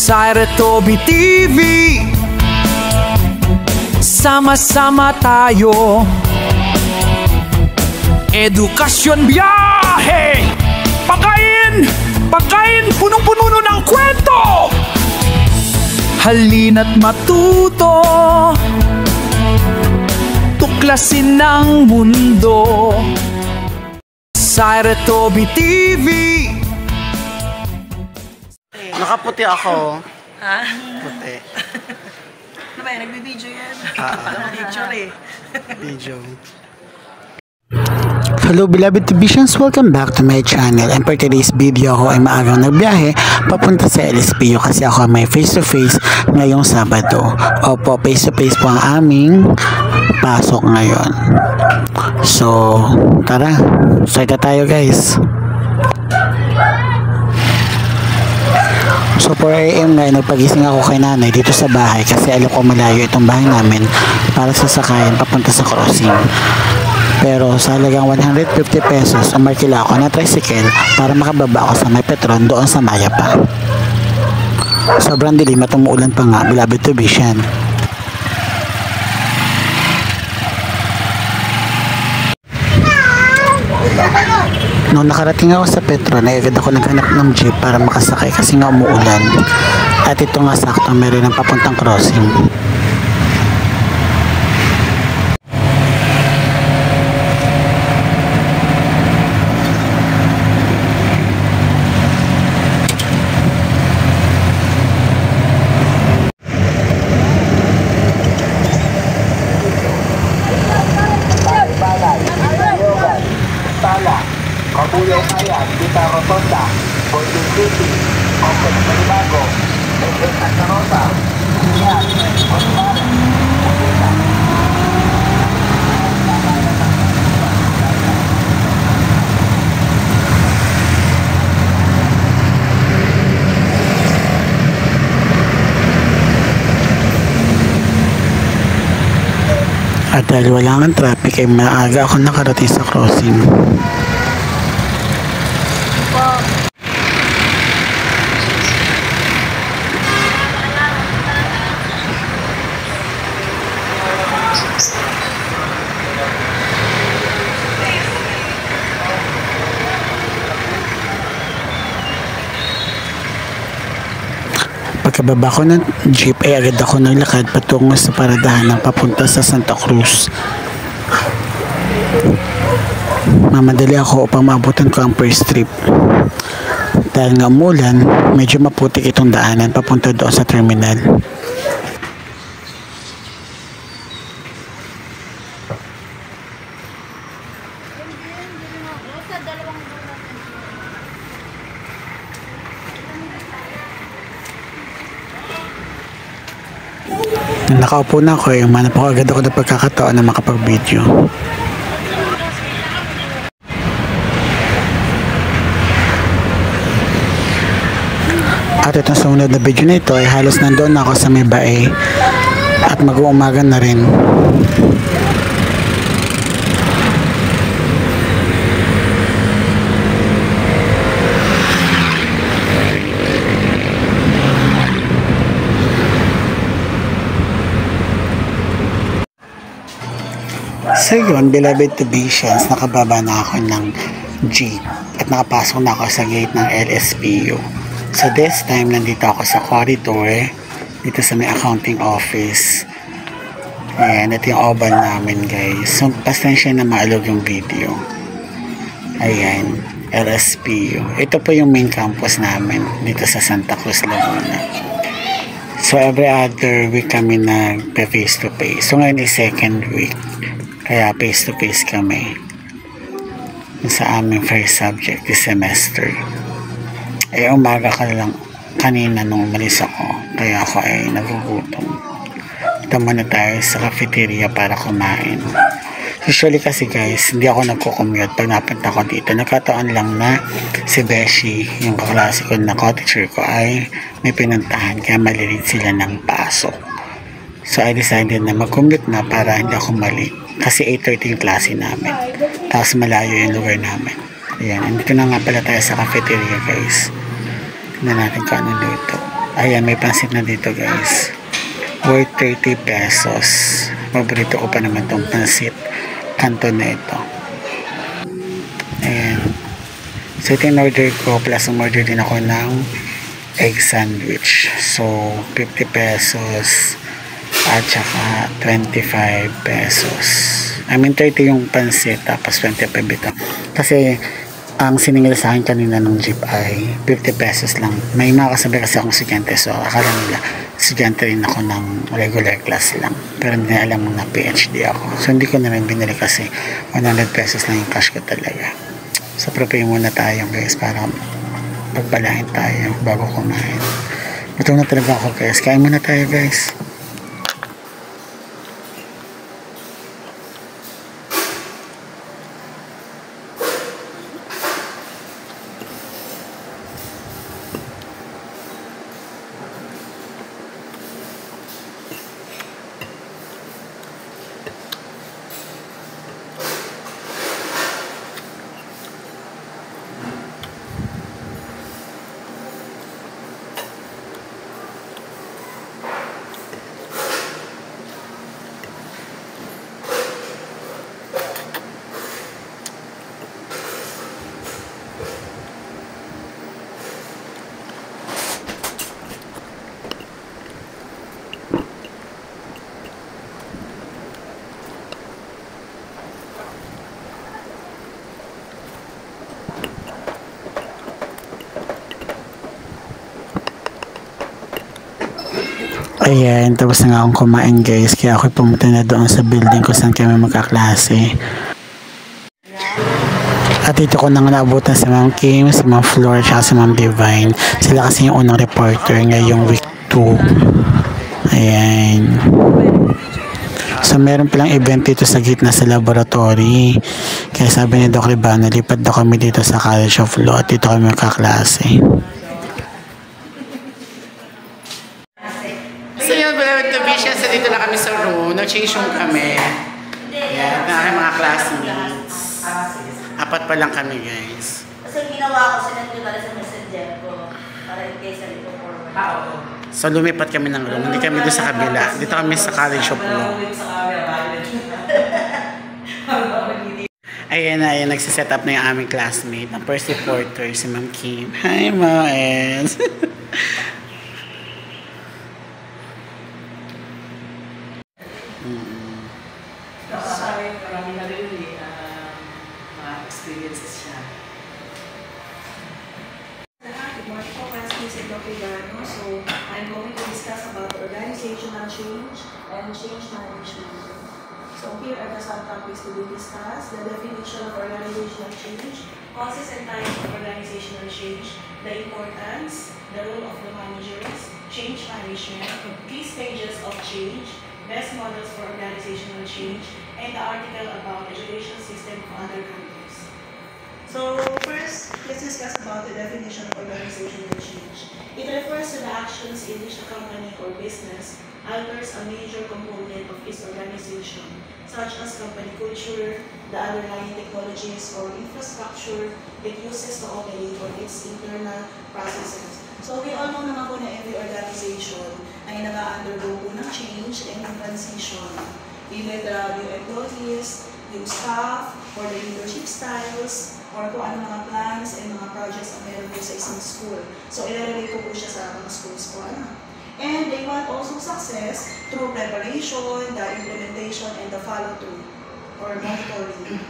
sa Retobi TV. Sama-sama tayo, edukasyon, biyahe, pagkain, punong-puno ng kwento. Halina't matuto, tuklasin ng mundo sa Retobi TV. Nakaputi ako. Ha? Puti. Ano ba yan? Nagbibideo yan? Picture eh. Video. Hello beloved Visions, welcome back to my channel, and for today's video ako ay maagang nagbiyahe papunta sa LSPU kasi ako may face to face ngayong Sabado. Opo, face to face po ang aming pasok ngayon. So tara, start na tayo guys. So 4 AM ngayon, nagpagising ako kay nanay dito sa bahay kasi alam ko malayo itong bahay namin para sasakayan papunta sa crossing. Pero sa halagang 150 pesos, umarkila ako na tricycle para makababa ako sa may Petron doon sa Mayapa. Sobrang dilim at umuulan pa nga, beloved to vision. Nung nakarating ako sa Petron, ay agad ako naghanap ng jeep para makasakay kasi nga umuulan. At ito nga sakto, meron ng papuntang crossing. Kabuyaw Kaya, Dita Rotonda, Golden City, Open Maribago, Open Santa Rosa, Yan, Osmar, Pulita. At dahil wala ng traffic ay maaga ako nakarating sa crossing. Pagkababa ko ng jeep ay agad ako naglakad patungo sa paradahan ng papunta sa Santa Cruz. Mamadali ako upang maabutan ko ang first trip. Dahil nga umulan, medyo maputik itong daanan papunta doon sa terminal. Nakaupo na ako, manap ako agad ako ng pagkakataon na makapag-video. At itong sumunod na video na ito ay halos nandoon na ako sa may bae at mag-uumaga na rin. So yun, beloved to visions, nakababa na ako ng jeep at nakapasok na ako sa gate ng LSPU. So this time, nandito ako sa corridor, dito sa may accounting office. Ayan, ito yung oval namin guys. So pasensya na maalog yung video. Ayan, LSPU. Ito po yung main campus namin dito sa Santa Cruz, Laguna. So every other week kami nag-face to face. So ngayon is second week. Kaya face to face kami sa aming first subject this semester. Eh umaga ka lang kanina nung umalis ako, kaya ako ay nagugutom. Ito muna tayo sa cafeteria para kumain. Usually kasi guys, hindi ako nagko-commute pag napunta ko dito. Nagkataon lang na si Beshi, yung kaklase ko na co-teacher ko, ay may pinuntahan kaya malilate sila ng pasok. So I decided na mag-commute na para hindi ako malate. Kasi 8:30 yung klase namin. Tapos malayo yung lugar namin. Ayan, andito na nga pala tayo sa cafeteria guys. Tignan natin kung ano dito. Ayan, may pansit na dito guys. Worth 30 pesos. Paborito ko pa naman tong pansit canton na ito. Ayan. So ito yung order ko, plus order din ako ng egg sandwich. So 50 pesos at saka 25 pesos. I mean 30 yung pansit tapos 25 ito. Kasi ang siningil sa akin kanina ng jeep ay 50 pesos lang. May mga kasabay kasi akong estudyante, so akala nila estudyante rin ako ng regular class lang. Pero hindi na alam mo na PhD ako. So hindi ko na rin binili kasi 100 pesos lang yung cash ko talaga. So prepare muna tayo guys para pagbalahin tayo bago kumain. Gutom na talaga ako guys. Kain muna tayo guys. Ayan, tapos na nga akong kumain guys, kaya ako pumunta na doon sa building ko saan kami magkaklase. At dito ko nang naabutan si Ma'am Kim, si Ma'am Flor, at si Ma'am Divine. Sila kasi yung unang reporter ngayong week 2. Ayan. So meron palang event dito sa gitna sa laboratory. Kaya sabi ni Doc Libano, lipat daw kami dito sa College of Law at dito kami magkaklase. So yun, beloved to be siya, so dito na kami sa room, nag-change room kami. Yan, na aking mga classmates. 4 pa lang kami guys. Kasi ginawa ko, sinend ko na sa messenger ko para in case na ito forward. So lumipat kami ng room, hindi kami doon sa kabila. Dito kami sa College of Law. Ayan na, ayan, nagsiset up na yung aming classmate, ang first reporter, si Ma'am Kim. Hi, Ma'am. Marami na rin mga experiences siya. Good morning po, classmates and Dr. Gano. So, I'm going to discuss about organizational change and change management. So, here are the subtopics to be discussed: the definition of organizational change, causes and types of organizational change, the importance, the role of the managers, change management, 3 stages of change, best models for organizational change, and the article about education system of other countries. So first, let's discuss about the definition of organizational change. It refers to the actions in which a company or business alters a major component of its organization, such as company culture, the underlying technologies or infrastructure it uses to operate on its internal processes. So we all know naman po na every organization ay nag-undergo po ng change and transition. Either the new employees, new staff, or the leadership styles, or kung ano mga plans and mga projects na meron po sa isang school. So ilalagay ko po siya sa mga schools po. And they want also success through preparation, the implementation, and the follow-through or monitoring.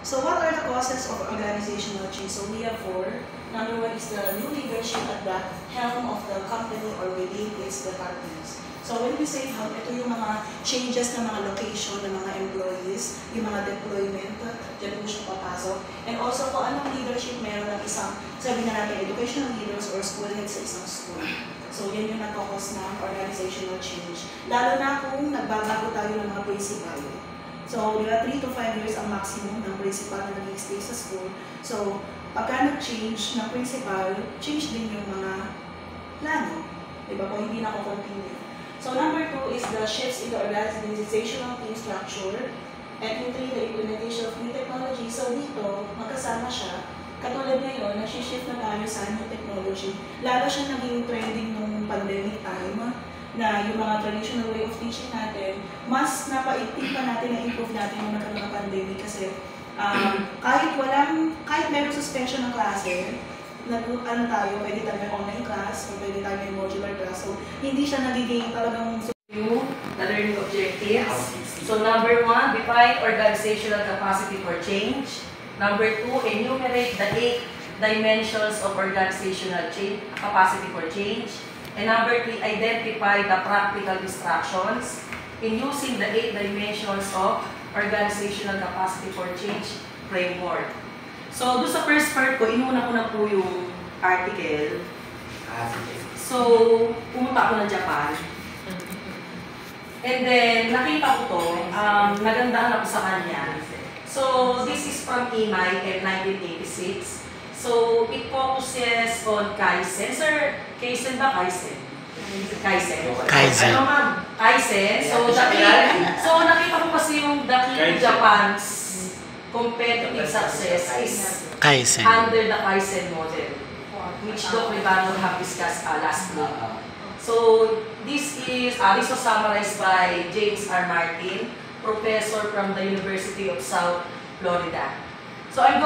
So what are the causes of organizational change? So we have 4. Number 1 is the new leadership at the helm of the company or within its departments. So when we say helm, ito yung mga changes ng mga location ng mga employees, yung mga deployment, dyan po siya papasok. And also kung anong leadership meron ng isang, sabi na natin, educational leaders or school heads sa isang school. So yan yung nagkakos ng organizational change. Lalo na kung nagbabago tayo ng mga principal. So, 3 to 5 years ang maximum ng principal na nag-stay sa school. So, pagka nag-change ng principal, change din yung mga plano. Diba po, hindi na ako continue. So, number 2 is the shifts in the organizational team structure. And yung 3, the implementation of new technology. So, dito, magkasama siya. katulad ngayon, nag-shift na tayo sa new technology. Lalo siya naging trending nung pandemic time, na yung mga traditional way of teaching natin, mas napaigting pa natin, na-improve natin yung nagkaroon ng pandemic kasi kahit meron suspension ng klase, tayo, pwede tayo may online class, o pwede tayo may modular class, so hindi siya nagiging talagang the learning objectives. So number 1, define organizational capacity for change. Number 2, enumerate the 8 dimensions of organizational capacity for change. And number 3, identify the practical distractions in using the 8 dimensions of organizational capacity for change framework. So, doon sa first part ko, inuna ko na po yung article. So, pumunta ako ng Japan. And then, nakita ko to, nagandahan ako sa kanya. So, this is from EMI in 1986. So, it focuses on Kaizen. Sir, Kaizen ba? Kaizen? Kaizen. Kaizen. Ano ma'am? Kaizen. So, nakita ko kasi yung the key Japan's competitive success is Kaizen. under the Kaizen model, which Doc Rivano have discussed last week. So, this was summarized by James R. Martin, professor from the University of South Florida. So I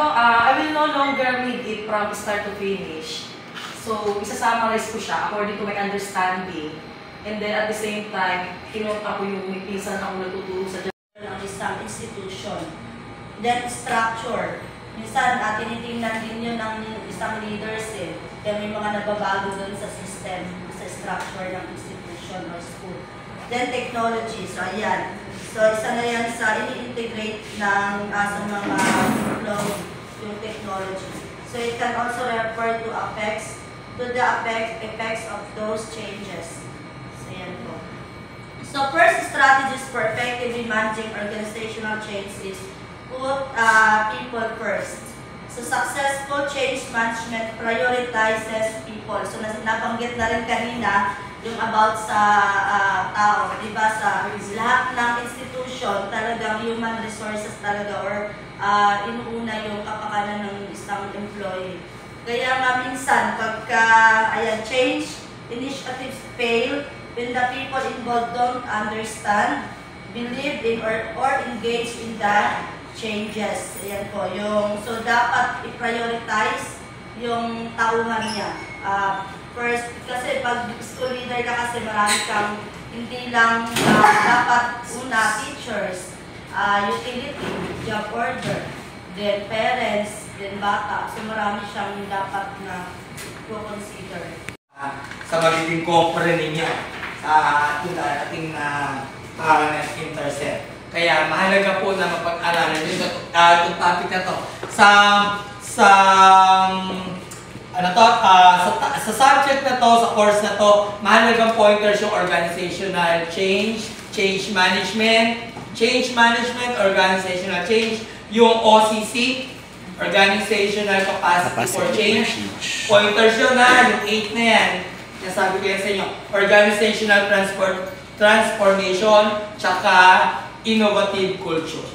will no longer read it from start to finish. So isa-summarize ko siya according to my understanding. And then at the same time, kinota ko yung may pinsan ako natuturo sa ng isang institution. Then structure. Minsan tinitingnan din yun ng isang leaders eh. Kaya may mga nagbabago doon sa system, sa structure ng institution or school. Then technology. So ayan. So, isa na yan sa ini-integrate ng sa mga flow yung technology. So, it can also refer to the effects of those changes. So, yan po. So, first strategies for effectively managing organizational change is put people first. So, successful change management prioritizes people. So, nabanggit na rin kanina yung about sa tao, di ba? Sa lahat ng institution, talagang human resources talaga or inuuna yung kapakanan ng isang employee. Kaya nga minsan, pagka change initiatives fail, when the people involved don't understand, believe in or engage in the changes. Ayan po, so dapat i-prioritize yung tauhan niya. First, kasi pag school leader ka kasi marami kang hindi lang dapat una teachers, utility, job order, then parents, then bata. So marami siyang dapat na consider. Sa magiging compre ninyo sa ating intercept. Kaya mahalaga po na mapag-aralan itong topic na to. Sa subject na to, sa course na to, mahalagang pointers yung organizational change, change management, organizational change, yung OCC, organizational capacity for change. Pointers yun yung 8 na yan. Nasabi ko yan sa inyo, organizational transformation, tsaka innovative culture.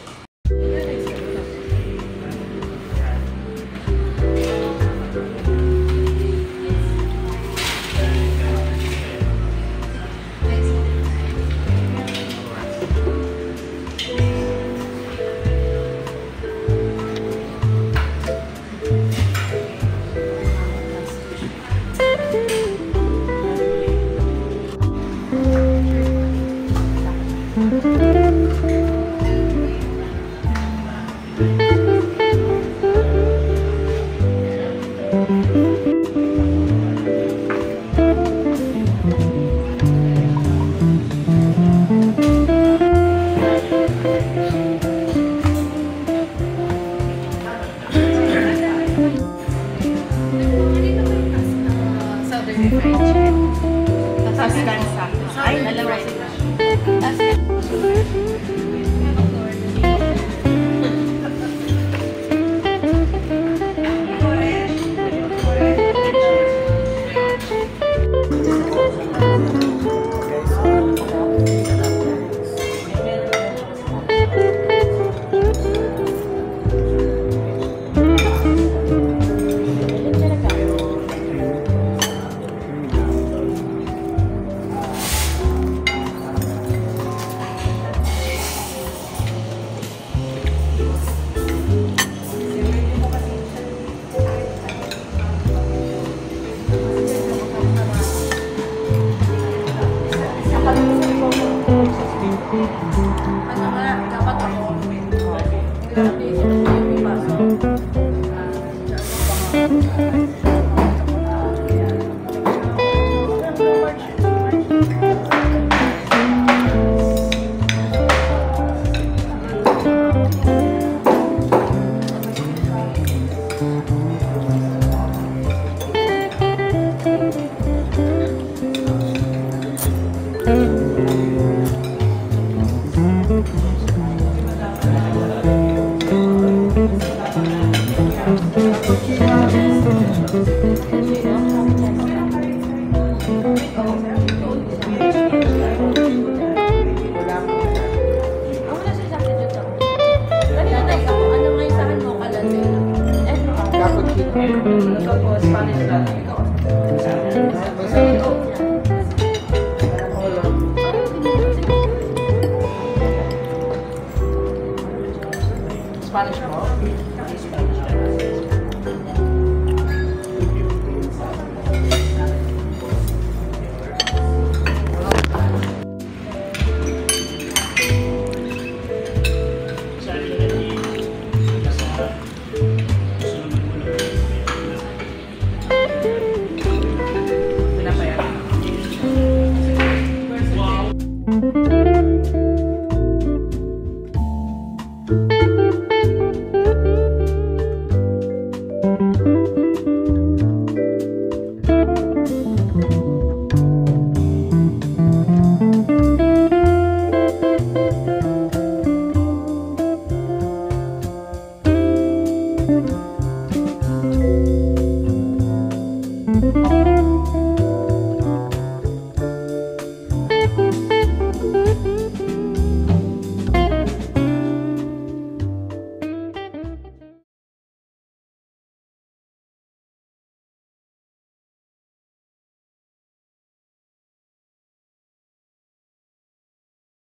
Spanish